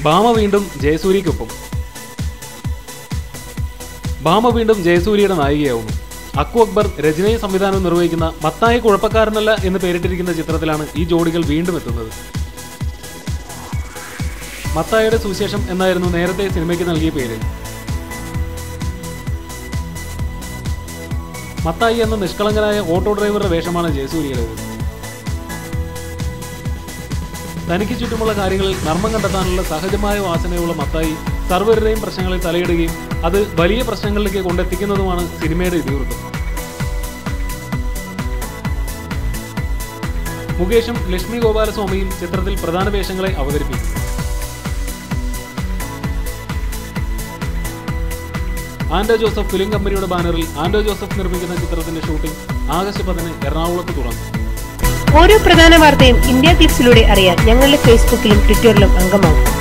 ഭാമ വീണ്ടും ജയസൂര്യയ്ക്കൊപ്പം. ഭാമ വീണ്ടും ജയസൂര്യയുടെ നായികയാവുന്നു. അക്കു അക്ബർ രചനയും സംവിധാനവും നിർവഹിക്കുന്ന മത്തായി കുഴപ്പക്കാരനല്ല എന്ന് പേരിട്ടിരിക്കുന്ന ചിത്രത്തിലാണ് ഈ ജോഡികൾ വീണ്ടും എത്തുന്നത്. മത്തായിയുടെ സുവിശേഷം എന്നായിരുന്നു നേരത്തെ സിനിമയ്ക്ക് നൽകിയ പേര്. മത്തായി എന്ന നിഷ്കളങ്കനായ ഓട്ടോ ഡ്രൈവറുടെ വേഷമാണ് ജയസൂര്യയുടേത്. തനിക്ക് ചുറ്റുമുള്ള കാര്യങ്ങളിൽ നർമ്മം കണ്ടെത്താനുള്ള സഹജമായ വാസനയുള്ള മത്തായി സർവരുടെയും പ്രശ്നങ്ങളിൽ തലയിടുകയും അത് വലിയ പ്രശ്നങ്ങളിലേക്ക് കൊണ്ടെത്തിക്കുന്നതുമാണ് സിനിമയുടെ ഇതിവൃത്തം. മുകേഷും ലക്ഷ്മി ഗോപാലസ്വാമിയും ചിത്രത്തിൽ പ്രധാന വേഷങ്ങളെ അവതരിപ്പിക്കും. ആൻഡോ ജോസഫ് ഫിലിം കമ്പനിയുടെ ബാനറിൽ ആൻഡോ ജോസഫ് നിർമ്മിക്കുന്ന ചിത്രത്തിന്റെ ഷൂട്ടിംഗ് ആഗസ്റ്റ് 10 എറണാകുളത്ത് തുടങ്ങും. ഓരോ പ്രധാന വാർത്തയും ഇന്ത്യ ക്ലിക്സിലൂടെ അറിയാൻ ഞങ്ങളുടെ ഫേസ്ബുക്കിലും ട്വിറ്ററിലും അംഗമാകും.